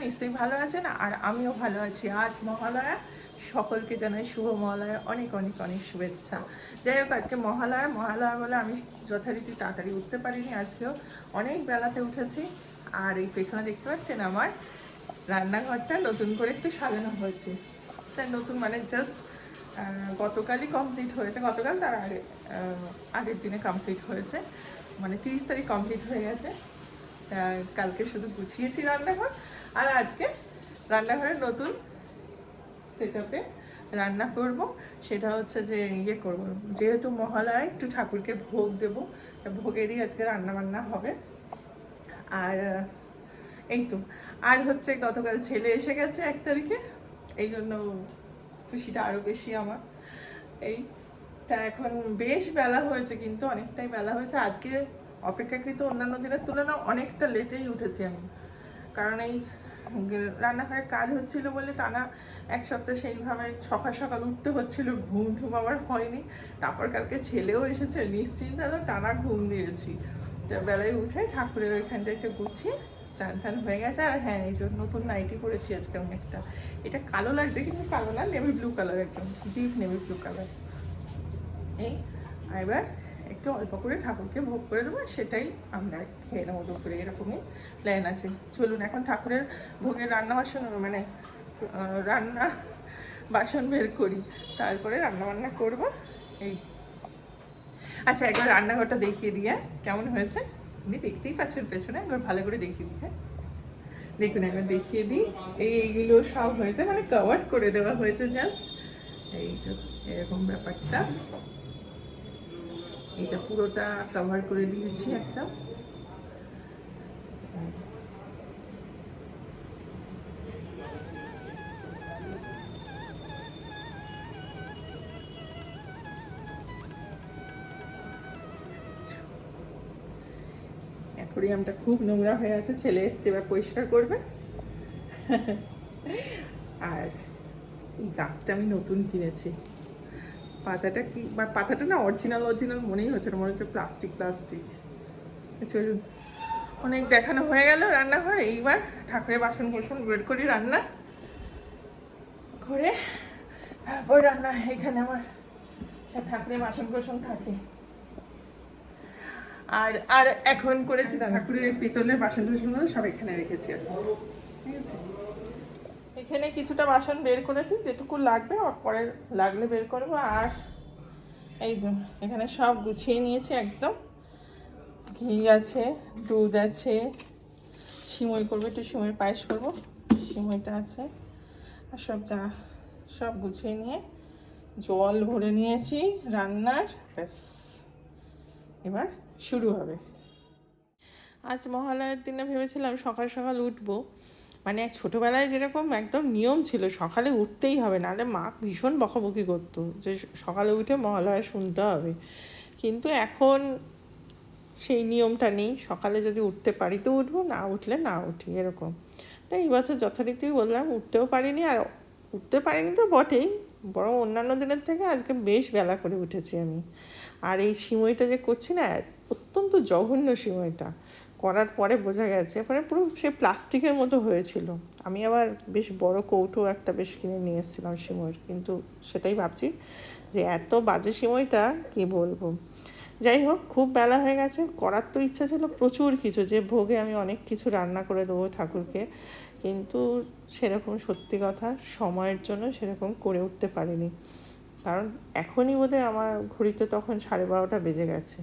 নিশ্চয়ই ভালো আছেন, আর আমিও ভালো আছি। আজ মহালয়া, সকলকে জানাই শুভ মহালয়া, অনেক অনেক অনেক শুভেচ্ছা। যাই হোক, আজকে মহালয়া বলে আমি যথারীতি তাড়াতাড়ি উঠতে পারিনি। আজকেও অনেক বেলাতে উঠেছি। আর এই পেছনে দেখতে পাচ্ছেন আমার রান্নাঘরটা নতুন করে একটু সাজানো হয়েছে। তাই নতুন মানে জাস্ট গতকালই কমপ্লিট হয়েছে, গতকাল তার আগের দিনে কমপ্লিট হয়েছে, মানে 30 তারিখ কমপ্লিট হয়ে গেছে। কালকে শুধু গুছিয়েছি রান্নাঘর, আর আজকে রান্নাঘরের নতুন সেটআপে রান্না করব। সেটা হচ্ছে যে ইয়ে করব, যেহেতু মহালয়ায় একটু ঠাকুরকে ভোগ দেবো, ভোগেরই আজকে রান্না বান্না হবে। আর এই তো, আর হচ্ছে গতকাল ছেলে এসে গেছে 1 তারিখে, এই জন্য খুশিটা আরও বেশি আমার। এইটা এখন বেশ বেলা হয়েছে, কিন্তু অনেকটাই বেলা হয়েছে আজকে। অপেক্ষাকৃত অন্যান্য দিনের তুলনায় অনেকটা লেটেই উঠেছি আমি, কারণ এই রান্নাঘরের কাজ হচ্ছিল বলে টানা 1 সপ্তাহ সেইভাবে সকাল সকাল উঠতে হচ্ছিল, ঘুম আমার হয়নি। তারপর কালকে ছেলেও এসেছে, নিশ্চিন্তে টানা ঘুম দিয়েছি। বেলায় উঠে ঠাকুরের ওইখানটা একটু গুছিয়ে স্নান টান হয়ে গেছে। আর হ্যাঁ, এই জন্য নতুন নাইটি পরেছি আজকে অনেকটা। এটা কালো লাগছে, কিন্তু কালো না, নেভি ব্লু কালার, একদম ডিপ নেভি ব্লু কালার। এই এবার একটু অল্প করে ঠাকুরকে ভোগ করে দেবো, সেটাই আমরা খেয়ে নেবো দুপুরে, এরকমই প্ল্যান আছে। চলুন এখন ঠাকুরের ভোগের রান্না বাসন বের করি, তারপরে রান্নাবান্না করব। এই আচ্ছা, একবার রান্নাঘরটা দেখিয়ে দিয়ে কেমন হয়েছে, আপনি দেখতেই পাচ্ছেন পেছনে, একবার ভালো করে দেখিয়ে দিই। হ্যাঁ দেখুন, একবার দেখিয়ে দিই। এইগুলো সব হয়েছে, মানে কভার করে দেওয়া হয়েছে জাস্ট, এই যে এরকম ব্যাপারটা। এটা পুরোটা কভার করে দিয়েছি একটা। অ্যাকোরিয়ামটা খুব নোংরা হয়ে আছে, ছেলে এসছে এবার পরিষ্কার করবে। আর এই গাছটা আমি নতুন কিনেছি, পাতাটা কি, পাতাটা না অরিজিনাল মনেই হচ্ছে না, মনে হচ্ছে প্লাস্টিক। চলুন, অনেক দেখানো হয়ে গেল রান্নাঘর। এইবার ঠাকুরের বাসন বের করি রান্না করে, তারপর রান্না। এখানে আমার সব ঠাকুরের বাসন থাকে। আর আর এখন করেছি ঠাকুরের পিতলের বাসনগুলো সব এখানে রেখেছি আর, ঠিক আছে। এখানে কিছুটা বাসন বের করেছি, যেটুকু লাগবে পরে লাগলে বের করবো। আর এই যে এখানে সব গুছিয়ে নিয়েছি একদম। ঘি আছে, দুধ আছে, সিমই করবো, একটু সিমইয়ের পায়েস করবো, সিমইটা আছে। আর সব গুছিয়ে নিয়ে জল ভরে নিয়েছি রান্নার, ব্যাস এবার শুরু হবে। আজ মহালয়ার দিনে ভেবেছিলাম সকাল সকাল উঠবো, মানে ছোটোবেলায় যেরকম একদম নিয়ম ছিল সকালে উঠতেই হবে, নাহলে মা ভীষণ বকাবকি করতো যে সকালে উঠে মহালয়া শুনতে হবে। কিন্তু এখন সেই নিয়মটা নেই, সকালে যদি উঠতে পারি তো উঠবো, না উঠলে না উঠি, এরকম। তাই এই বছর যথারীতি বললাম, উঠতেও পারিনি, আর উঠতে পারিনি তো বটেই, বরং অন্যান্য দিনের থেকে আজকে বেশ বেলা করে উঠেছি আমি। আর এই সিমইটা যে করছি না, অত্যন্ত জঘন্য সিমইটা করার পরে বোঝা গেছে, পরে পুরো সে প্লাস্টিকের মতো হয়েছিল। আমি আবার বেশ বড় কৌটো একটা বেশ কিনে নিয়ে এসেছিলাম সিমইয়ের, কিন্তু সেটাই ভাবছি যে এত বাজে সিমইটা কী বলবো। যাই হোক, খুব বেলা হয়ে গেছে, করার তো ইচ্ছা ছিল প্রচুর কিছু, যে ভোগে আমি অনেক কিছু রান্না করে দেবো ঠাকুরকে, কিন্তু সেরকম সত্যি কথা সময়ের জন্য সেরকম করে উঠতে পারিনি। কারণ এখনই বোধহয় আমার ঘড়িতে তখন 12:30 বেজে গেছে।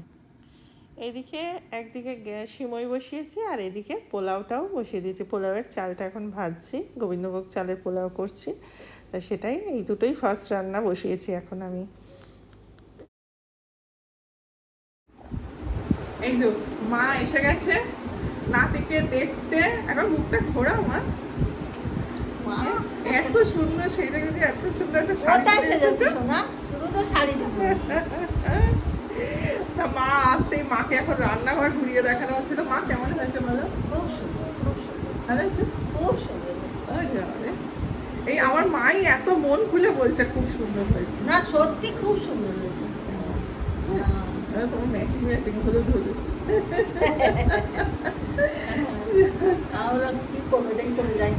এইদিকে একদিকে সিমই বসিয়েছি, আর এদিকে পোলাওটাও বসিয়ে দিয়েছি। পোলাওয়ের চালটা এখন ভাজছি, গোবিন্দভোগ চালের পোলাও করছি, তা সেটাই, এই দুটোই ফার্স্ট রান্না বসিয়েছি এখন আমি। এই যে মা এসে গেছে নাতিকে দেখতে, এখন মুখটা ঘোরা মা, এত সুন্দর সেজে গেছে, এত সুন্দর একটা শাড়ি। তা মা আসতেই মাকে এখন রান্নাঘর ঘুরিয়ে দেখানো হচ্ছিল। মা কেমন হয়েছে বলো? ভালো হয়েছে, খুব সুন্দর। এই আমার মাই এত মন খুলে বলছে খুব সুন্দর হয়েছে, না সত্যি খুব সুন্দর হয়েছে। তোমার ম্যাচিং হলুদ। করবো, এটাই করে যাই।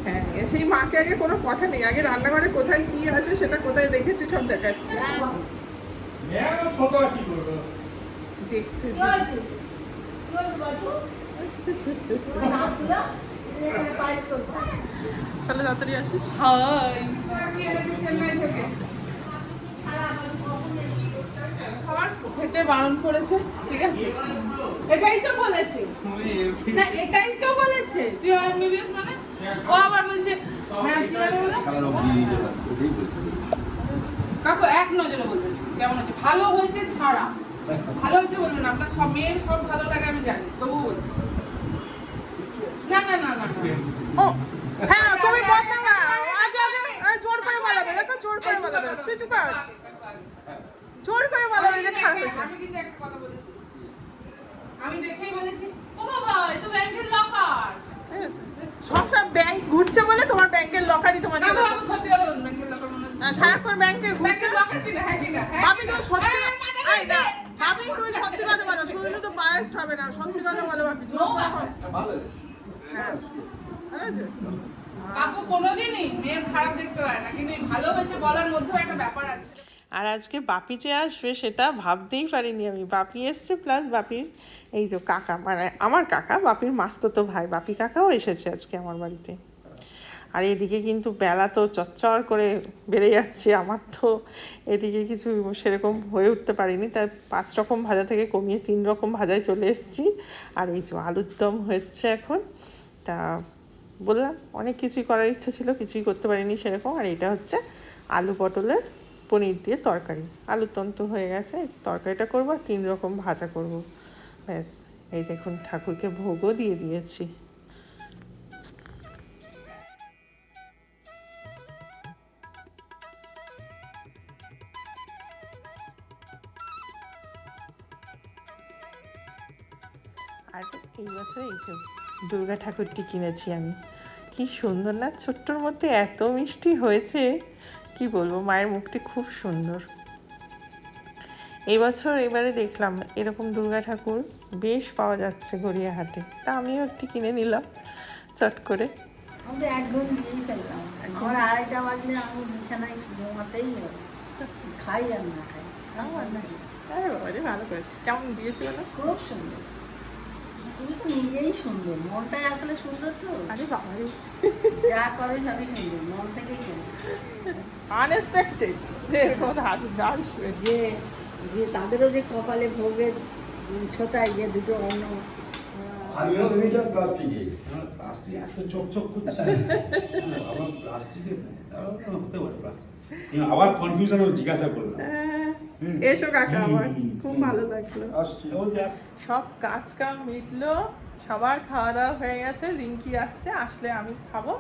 হ্যাঁ, সেই মাকে আগে কোনো কথা নেই, আগে রান্নাঘরে কোথায় কি আছে সেটা কোথায় রেখেছি সব দেখাচ্ছে। দেখছে তাহলে তাড়াতাড়ি আসিস। খাবার খেতে বারণ করেছে, ঠিক আছে? এটাই তো বলেছে না, এটাই তো বলেছে তুই এমবিবিএস মানে। ও আবার বলছে হ্যাঁ কি জানো বলো কাকু, এক নজরে বলবেন কেমন হয়েছে, ভালো হয়েছে ছাড়া, ভালো হয়েছে বলবেন। আপনার সব মেয়ের সব ভালো লাগে আমি জানি, তবুও বলছি না না না না। ও হ্যাঁ, তুমি কথা না আগে আগে জোর করে বলাবে, দেখো জোর করে বলাবে, তুই চুপ কর, জোর করে বলাবে যে খারাপ হয়েছে। আমি কিন্তু একটা কথা বলেছি, আমি দেখেই বলেছি ও বাবা এ তো ব্যাংকের লকার, সব ব্যাংক ঘুরছে বলে তোমার ব্যাংকের লকারই তোমার ছিল। সত্যি কথা বলুন, ব্যাংকের লকার মনে হচ্ছে সারাক্ষণ ব্যাংকে ঘুরছে। লকার কিনা হ্যাঁ কিনা ভাবি তুমি সত্যি, এই না ভাবি তুমি সত্যি কথা বলো, শুধু শুধু বায়াসড হবে না, সত্যি কথা বলো ভাবি। হ্যাঁ কাকু কোনোদিনই মেয়ের খারাপ দেখতে পারে না, কিন্তু ভালো হয়েছে বলার মধ্যেও একটা ব্যাপার আছে। আর আজকে বাপি যে আসবে সেটা ভাবতেই পারিনি আমি। বাপি এসছে প্লাস বাপির এই যে কাকা, মানে আমার কাকা বাপির মাস্তুতো ভাই, বাপি কাকাও এসেছে আজকে আমার বাড়িতে। আর এদিকে কিন্তু বেলা তো চচ্চর করে বেড়ে যাচ্ছে, আমার তো এদিকে কিছু সেরকম হয়ে উঠতে পারিনি, তাই 5 রকম ভাজা থেকে কমিয়ে 3 রকম ভাজায় চলে এসেছি। আর এই যে আলুর দম হচ্ছে এখন, তা বললাম অনেক কিছুই করার ইচ্ছা ছিল, কিছুই করতে পারিনি সেরকম। আর এটা হচ্ছে আলু পটলের পনির দিয়ে তরকারি, আলুর দম তো হয়ে গেছে, তরকারিটা করবো আর 3 রকম ভাজা করব, ব্যাস। এই দেখুন ঠাকুরকে ভোগও দিয়ে দিয়েছি। আর এই বছর এই যে দুর্গা ঠাকুরটি কিনেছি আমি, কি সুন্দর না, ছোট্টর মধ্যে এত মিষ্টি হয়েছে কি বলবো, মায়ের মুখটি খুব সুন্দর। এই বছর এবারে দেখলাম এরকম দুর্গা ঠাকুর বেশ পাওয়া যাচ্ছে গড়িয়াহাটে, তা আমিও একটি কিনে নিলাম চট করে। আমি একদম দিয়েই ফেললাম, আমার 2:30 বাজলে আমি বিছানায় ঘুমাতেই হবে, খাই আর না খাই। আরে বাবা রে, ভালো করেছে। কেমন দিয়েছি বলো? খুব সুন্দর, তুমি তো নিজেই সুন্দর, মনটাই আসলে সুন্দর তো। আরে বাবা রে, যা করে সবই সুন্দর, মন থেকেই করে। আনএক্সপেক্টেড যে এরকম আসবে, যে যে তাদেরও যে কপালে ভোগের ছোটায় যে দুটো অন্ন। আবার কনফিউশন জিজ্ঞাসা করলাম। এসো কাকা, আমার খুব ভালো লাগলো। সব কাজ কাম মিটলো, সবার খাওয়া দাওয়া হয়ে গেছে, রিঙ্কি আসছে, আসলে আমি খাবো।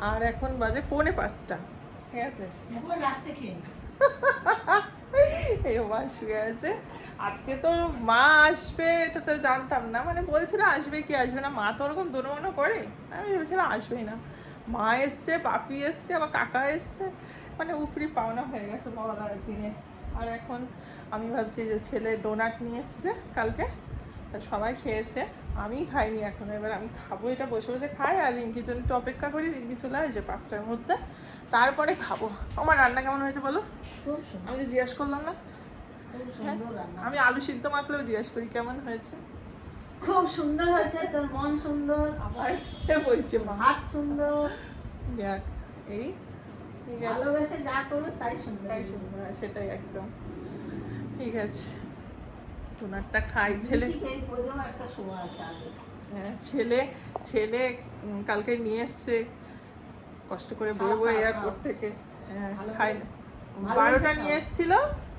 আর এখন বাজে 4:45, ঠিক আছে? রাত্রে খেয়ে এই মা শুয়ে আছে। আজকে তো মা আসবে এটা তো জানতাম না, মানে বলছিল আসবে কি আসবে না, মা তো ওরকম দোনো করে, আমি ভেবেছিলাম আসবেই না। মা এসছে, পাপি এসছে, আবার কাকা এসছে, মানে উপরি পাওনা হয়ে গেছে বড়দার দিনে। আর এখন আমি ভাবছি যে ছেলে ডোনাট নিয়ে এসছে কালকে, তা সবাই খেয়েছে, আমি খাইনি এখন, এবার আমি খাবো, এটা বসে বসে খাই আর রিঙ্কির জন্য একটু অপেক্ষা করি, রিঙ্কি চলে আসবে 5টার মধ্যে, তারপরে খাবো। আমার রান্না কেমন হয়েছে বলো? আমি যে জিজ্ঞেস করলাম না, আমি আলু সিদ্ধ মাখলেও জিজ্ঞেস করি কেমন হয়েছে। খুব সুন্দর হয়েছে, তোর মন সুন্দর, আবার বলছে মা হাত সুন্দর, দেখ এই ঠিক আছে, ভালোবেসে যা করবে তাই সুন্দর, তাই সুন্দর, সেটাই একদম ঠিক আছে। ডোনাটটা খাই, ছেলে এই পর্যন্ত একটা শোয়া আছে আগে। হ্যাঁ, ছেলে কালকে নিয়ে এসছে কষ্ট করে বই বই এয়ারপোর্ট থেকে, হ্যাঁ খাই না, 12টা নিয়ে এসেছিল,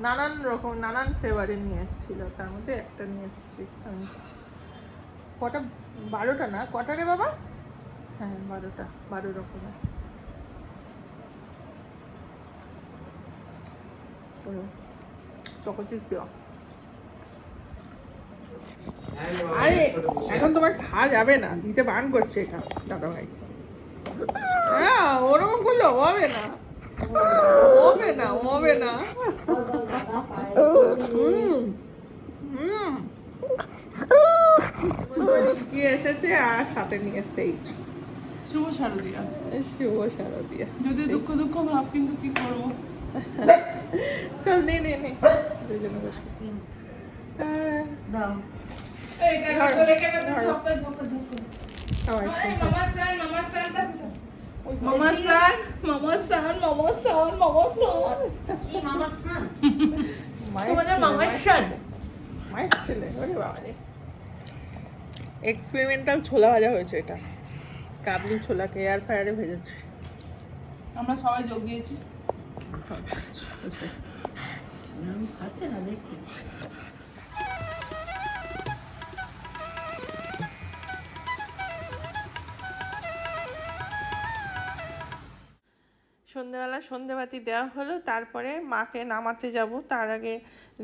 নানান রকম নানান ফ্লেভারের নিয়ে এসেছিল, তার মধ্যে একটা নিয়ে এসেছি আমি। কটা? 12টা না, কটা রে বাবা? হ্যাঁ 12টা, 12 রকমের। চকো চিপস দেওয়া। আরে এখন তোমার খাওয়া যাবে না, দিতে বান করছে এটা দাদা ভাই। হ্যাঁ ওরকম করলে হবে না, হবে না, হবে না। কি এসেছে আর সাথে নিয়ে এসছে শুভ শারদিয়া। শুভ শারদিয়া। যদি দুঃখ দুঃখ ভাব, কিন্তু কি করবো। চল নে নে নে দুজনে বসে। দাও এই কাকা ধরো, চলে গেল তো ধরো। ঝপকা ঝপকা ঝপকা। খাও এই আইসক্রিম মামা সান মামা সান মামা সান মামা সান মামা সান। কি মামা সান তোমাদের মামার সান। মায়ের ছেলে ওরে বাবা রে। এক্সপেরিমেন্টাল ছোলা ভাজা হয়েছে এটা, কাবলি ছোলাকে এয়ার ফ্রায়ারে ভেজেছি। আমরা সবাই যোগ দিয়েছি। খাচ্ছে না দেখি সন্ধ্যেবেলা সন্ধ্যেবাতি দেওয়া হলো, তারপরে মাকে নামাতে যাব। তার আগে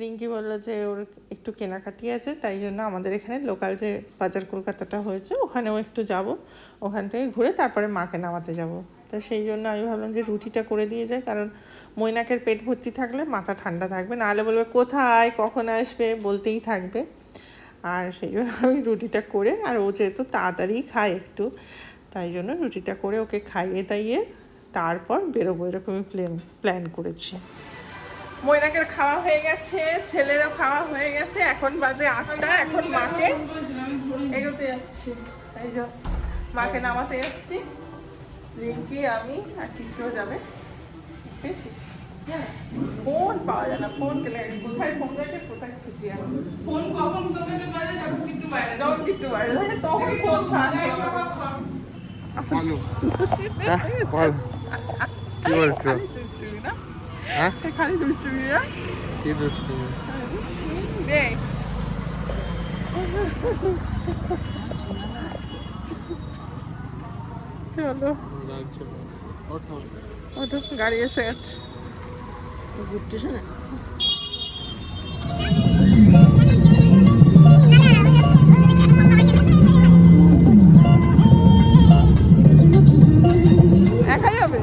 রিঙ্কি বললো যে ওর একটু কেনাকাটি আছে, তাই জন্য আমাদের এখানে লোকাল যে বাজার কলকাতাটা হয়েছে ওখানেও একটু যাব, ওখান থেকে ঘুরে তারপরে মাকে নামাতে যাব। তা সেই জন্য আমি ভাবলাম যে রুটিটা করে দিয়ে যাই, কারণ মৈনাকের পেট ভর্তি থাকলে মাথা ঠান্ডা থাকবে, নাহলে বলবে কোথায় কখন আসবে বলতেই থাকবে। আর সেই জন্য আমি রুটিটা করে, আর ও যেহেতু তাড়াতাড়ি খায় একটু, তাই জন্য রুটিটা করে ওকে খাইয়ে দাইয়ে তারপর বেরোবো, এরকমই প্ল্যান করেছি। মৈনাকের খাওয়া হয়ে গেছে, ছেলেরও খাওয়া হয়ে গেছে, এখন বাজে 8টা। এখন মাকে এগোতে যাচ্ছি, এই যে মাকে নামাতে যাচ্ছি। রিঙ্কি, আমি আর কিকেও যাবে। পেয়েছিস? ফোন পাওয়া যায় না, ফোন কেলে কোথায় ফোন রাখে কোথায় খুঁজি আমি। ফোন কখন তোমাদের বাজে যখন একটু বাইরে যাও। যখন একটু বাইরে থাকে তখন ফোন ছাড়া বলো বল কি বলছো? দুষ্টুমি না, হ্যাঁ খালি দুষ্টুমি না কি দুষ্টু? রে। চলো ওঠো, গাড়ি এসে গেছে। ঘুরতে শোনা একা যাবে?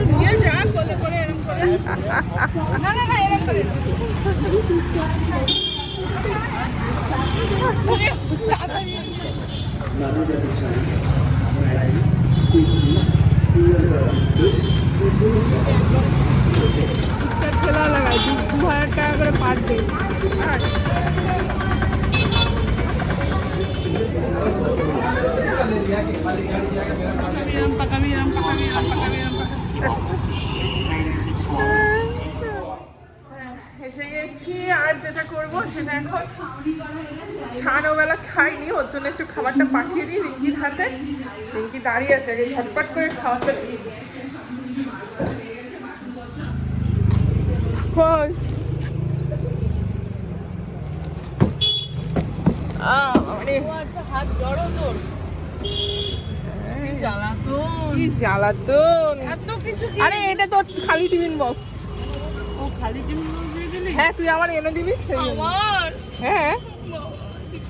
নিয়ে যা কোলে করে এরকম করে। না না না এরকম করে। ফুচকার ঠেলা লাগাই 2,000 টাকা করে পার ডে। পাকাবিরাম পাকাবিরাম পাকাবিরাম পাকাবিরাম। এসে গেছি, আর যেটা করব সেটা এখন সারাবেলা খাইনি, ওর জন্য একটু খাবারটা পাঠিয়ে দিই রিঙ্কির হাতে। রিঙ্কি দাঁড়িয়ে আছে, আগে ঝটপট করে খাবারটা দিয়ে দিই। কই? বাবারে, হাত জড়ো তোর। কি জ্বালাতন! এত কিছু আরে এটা তো খালি টিফিন বক্স। ও খালি টিফিন বক্স দিয়ে দিলি? হ্যাঁ, তুই আমার এনে দিবি সেই জন্য। আমার হ্যাঁ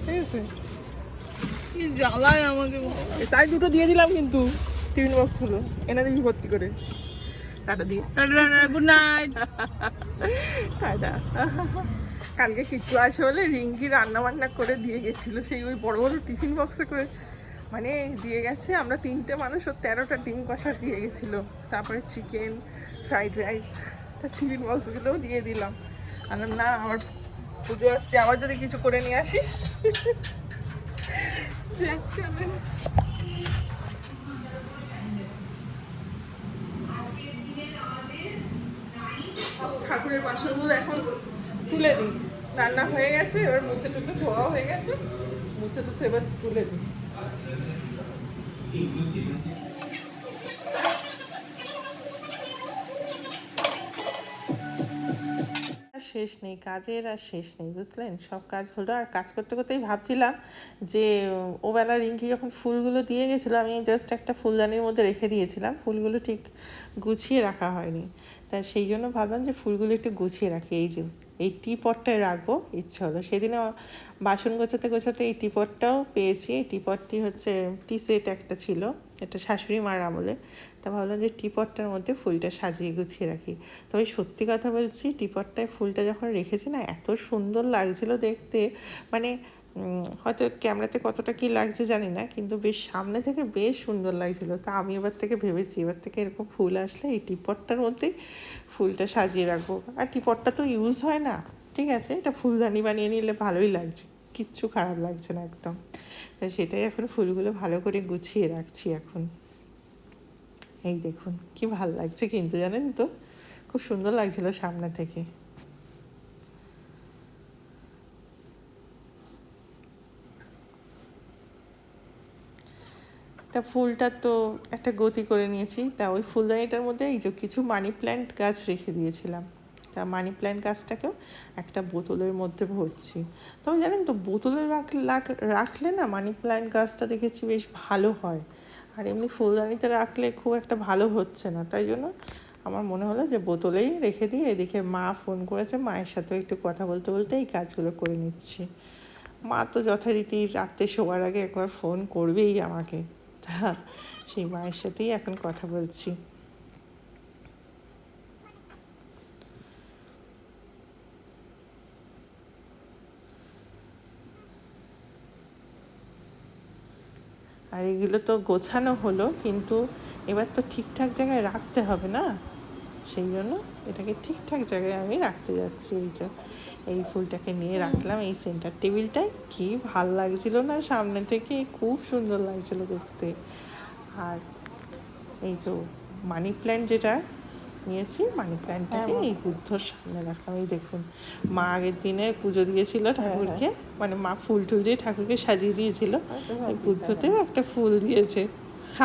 ঠিক আছে, কি জ্বালায় আমাকে। তাই দুটো দিয়ে দিলাম, কিন্তু টিফিন বক্সগুলো এনে দিবি ভর্তি করে। টাটা দিয়ে গুড নাইট। টাটা। কালকে কিচ্ছু আসে বলে রিঙ্কি রান্না বান্না করে দিয়ে গেছিলো, সেই ওই বড় বড় টিফিন বক্সে করে মানে দিয়ে গেছে। আমরা 3টে মানুষ, ও 13টা ডিম কষা দিয়ে গেছিলো, তারপরে চিকেন ফ্রাইড রাইস, তার টিফিন বক্সগুলোও দিয়ে দিলাম। আর না, আমার পুজো আসছে, আবার যদি কিছু করে নিয়ে আসিস। যাক, চলে। ঠাকুরের বাসনগুলো এখন তুলে দিই, রান্না হয়ে গেছে, এবার মুছে টুছে ধোয়া হয়ে গেছে, মুছে টুছে এবার তুলে দিই। শেষ নেই কাজের, আর শেষ নেই, বুঝলেন? সব কাজ হলো, আর কাজ করতে করতেই ভাবছিলাম যে ওবেলা রিঙ্কি যখন ফুলগুলো দিয়ে গেছিলো, আমি জাস্ট একটা ফুলদানির মধ্যে রেখে দিয়েছিলাম, ফুলগুলো ঠিক গুছিয়ে রাখা হয়নি, তাই সেই জন্য ভাবলাম যে ফুলগুলো একটু গুছিয়ে রাখি। এই যে এই টি পটটায় রাখবো ইচ্ছা হলো, সেদিনে বাসন গোছাতে গোছাতে এই টি পটটাও পেয়েছি। এই টি পটটি হচ্ছে টি সেট একটা ছিল, এটা শাশুড়ি মার আমলে। তা ভাবলাম যে টিপটটার মধ্যে ফুলটা সাজিয়ে গুছিয়ে রাখি। তবে সত্যি কথা বলছি, টিপটটায় ফুলটা যখন রেখেছি না, এত সুন্দর লাগছিল দেখতে, মানে হয়তো ক্যামেরাতে কতটা কী লাগছে জানি না, কিন্তু বেশ সামনে থেকে বেশ সুন্দর লাগছিলো। তা আমি এবার থেকে ভেবেছি, এবার থেকে এরকম ফুল আসলে এই টিপটটার মধ্যেই ফুলটা সাজিয়ে রাখবো। আর টিপটটা তো ইউজ হয় না, ঠিক আছে, এটা ফুলদানি বানিয়ে নিলে ভালোই লাগছে, কিচ্ছু খারাপ লাগছে না একদম। তাই সেটাই এখন ফুলগুলো ভালো করে গুছিয়ে রাখছি এখন। এই দেখুন কি ভালো লাগছে কিন্তু, জানেন তো, খুব সুন্দর লাগছিল সামনে থেকে। তা ফুলটা তো একটা গতি করে নিয়েছি। তা ওই ফুলদানিটার মধ্যে এই যে কিছু মানি প্ল্যান্ট গাছ রেখে দিয়েছিলাম, তা মানি প্ল্যান্ট গাছটাকেও একটা বোতলের মধ্যে ভরছি। তবে জানেন তো, বোতলে রাখলে না মানি প্ল্যান্ট গাছটা দেখেছি বেশ ভালো হয়, আর এমনি ফুলদানিতে রাখলে খুব একটা ভালো হচ্ছে না। তাই জন্য আমার মনে হলো যে বোতলেই রেখে দিয়ে, এদিকে মা ফোন করেছে, মায়ের সাথেও একটু কথা বলতে বলতে এই কাজগুলো করে নিচ্ছি। মা তো যথারীতি রাত্রে শোয়ার আগে একবার ফোন করবেই আমাকে, তা সেই মায়ের সাথেই এখন কথা বলছি। আর এগুলো তো গোছানো হলো, কিন্তু এবার তো ঠিকঠাক জায়গায় রাখতে হবে না, সেই জন্য এটাকে ঠিকঠাক জায়গায় আমি রাখতে যাচ্ছি। এই যে এই ফুলটাকে নিয়ে রাখলাম এই সেন্টার টেবিলটায়, কি ভাল লাগছিল না সামনে থেকে, খুব সুন্দর লাগছিল দেখতে। আর এই যে মানি প্ল্যান্ট যেটা নিয়েছি, মানি প্ল্যান্টটাকে এই বুদ্ধর সামনে রাখলাম। এই দেখুন, মা আগের দিনে পুজো দিয়েছিল ঠাকুরকে, মানে মা ফুল টুল দিয়ে ঠাকুরকে সাজিয়ে দিয়েছিল, এই বুদ্ধতেও একটা ফুল দিয়েছে।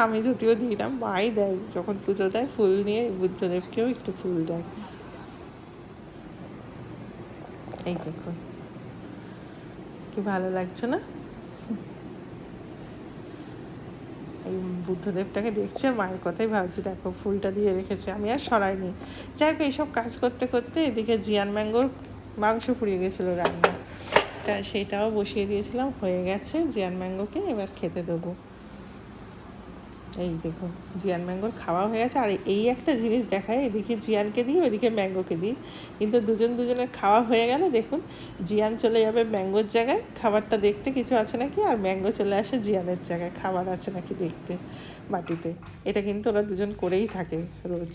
আমি যদিও দিই না, মাই দেয়, যখন পুজো দেয় ফুল নিয়ে বুদ্ধদেবকেও একটু ফুল দেয়। এই দেখুন কি ভালো লাগছে না, এই বুদ্ধদেবটাকে দেখছি আর মায়ের কথাই ভাবছি, দেখো ফুলটা দিয়ে রেখেছে, আমি আর সরাইনি। যাই হোক, এইসব কাজ করতে করতে এদিকে জিয়ান ম্যাঙ্গোর মাংস পুড়িয়ে গেছিলো রান্না, সেইটাও বসিয়ে দিয়েছিলাম, হয়ে গেছে। জিয়ান ম্যাঙ্গোকে এবার খেতে দেবো। এই দেখুন জিয়ান ম্যাঙ্গোর খাওয়া হয়ে গেছে। আর এই একটা জিনিস দেখায়, এদিকে জিয়ানকে দিই, ওইদিকে ম্যাঙ্গোকে দিই, কিন্তু দুজনের খাওয়া হয়ে গেল, দেখুন জিয়ান চলে যাবে ম্যাঙ্গোর জায়গায় খাবারটা দেখতে কিছু আছে নাকি, আর ম্যাঙ্গো চলে আসে জিয়ানের জায়গায় খাবার আছে নাকি দেখতে বাটিতে। এটা কিন্তু ওরা দুজন করেই থাকে রোজ।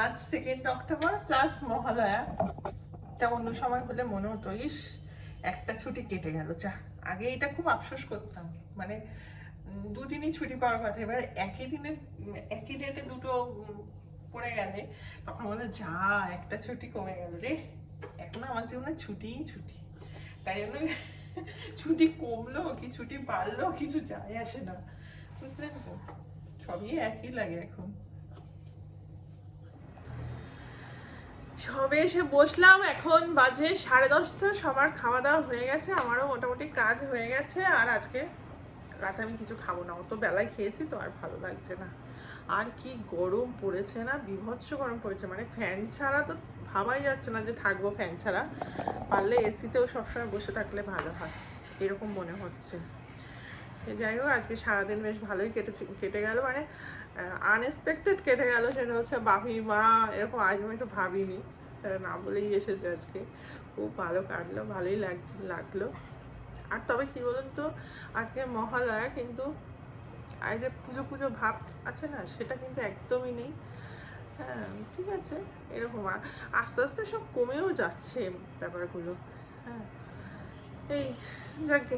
আজ 2 অক্টোবর প্লাস মহালয়া। এটা অন্য সময় হলে মনে হতো ইস একটা ছুটি কেটে গেল, যা, আগে এটা খুব আফসোস করতাম, মানে 2 দিনই ছুটি পাওয়ার কথা, এবার একই দিনে একই ডেটে দুটো পড়ে গেলে তখন বলে যা একটা ছুটি কমে গেল রে। এখন আমার জীবনে ছুটিই ছুটি, তাই জন্য ছুটি কমলো কি ছুটি বাড়লো কিছু যায় আসে না, বুঝলেন তো, সবই একই লাগে এখন। সবে এসে বসলাম, এখন বাজে 10:30, সবার খাওয়া দাওয়া হয়ে গেছে, আমারও মোটামুটি কাজ হয়ে গেছে। আর আজকে রাতে আমি কিছু খাবো না, অত বেলায় খেয়েছি তো আর ভালো লাগছে না। আর কি গরম পড়েছে না, বিভৎস গরম পড়েছে, মানে ফ্যান ছাড়া তো ভাবাই যাচ্ছে না যে থাকবো ফ্যান ছাড়া, পারলে এসিতেও সবসময় বসে থাকলে ভালো হয় এরকম মনে হচ্ছে। যাই হোক, আজকে সারাদিন বেশ ভালোই কেটে গেল, মানে আনএক্সপেক্টেড কেটে গেল। সেটা হচ্ছে বাপি মা এরকম আসবে আমি তো ভাবিনি, তারা না বলেই এসেছে আজকে, খুব ভালো কাটলো, ভালোই লাগলো। আর তবে কি বলুন তো, আজকে মহালয়া, কিন্তু আর যে পুজো ভাব আছে না, সেটা কিন্তু একদমই নেই। হ্যাঁ ঠিক আছে, এরকম আস্তে আস্তে সব কমেও যাচ্ছে ব্যাপারগুলো। হ্যাঁ এই যাকে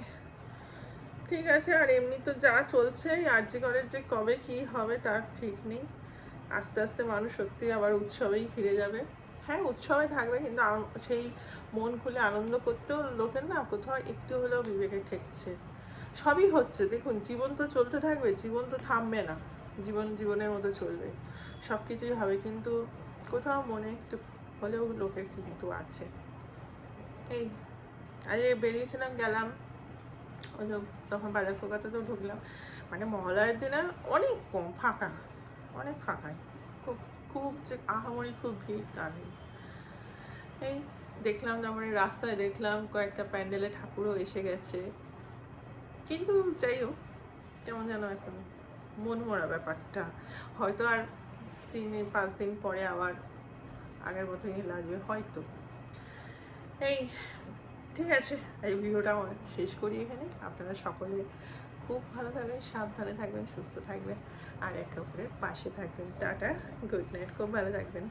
ঠিক আছে। আর এমনি তো যা চলছে, আরজি করের যে কবে কি হবে তার ঠিক নেই। আস্তে আস্তে মানুষ সত্যি আবার উৎসবেই ফিরে যাবে। হ্যাঁ উৎসবে থাকবে, কিন্তু সেই মন খুলে আনন্দ করতেও লোকের না কোথাও একটু হলেও বিবেকে ঠেকছে। সবই হচ্ছে, দেখুন জীবন তো চলতে থাকবে, জীবন তো থামবে না, জীবনের মতো চলবে, সব কিছুই হবে, কিন্তু কোথাও মনে একটু হলেও লোকের কিন্তু আছে। এই আজ বেরিয়েছিলাম, গেলাম, ওই তখন বাজার কলকাতাতেও ঢুকলাম, মানে মহালয়ার দিনে অনেক কম ফাঁকা, অনেক ফাঁকা, খুব খুব যে আহামরি খুব ভিড় তা নেই। এই দেখলাম, তারপরে রাস্তায় দেখলাম কয়েকটা প্যান্ডেলে ঠাকুরও এসে গেছে, কিন্তু যাই হোক কেমন যেন এখন মন মরা ব্যাপারটা। হয়তো আর 3-5 দিন পরে আবার আগের মতনই লাগবে হয়তো। এই ঠিক আছে, এই ভিডিওটা আমার শেষ করি এখানে। আপনারা সকলে খুব ভালো থাকবেন, সাবধানে থাকবেন, সুস্থ থাকবেন, আর একে অপরের পাশে থাকবেন। টাটা, গুড নাইট, খুব ভালো থাকবেন।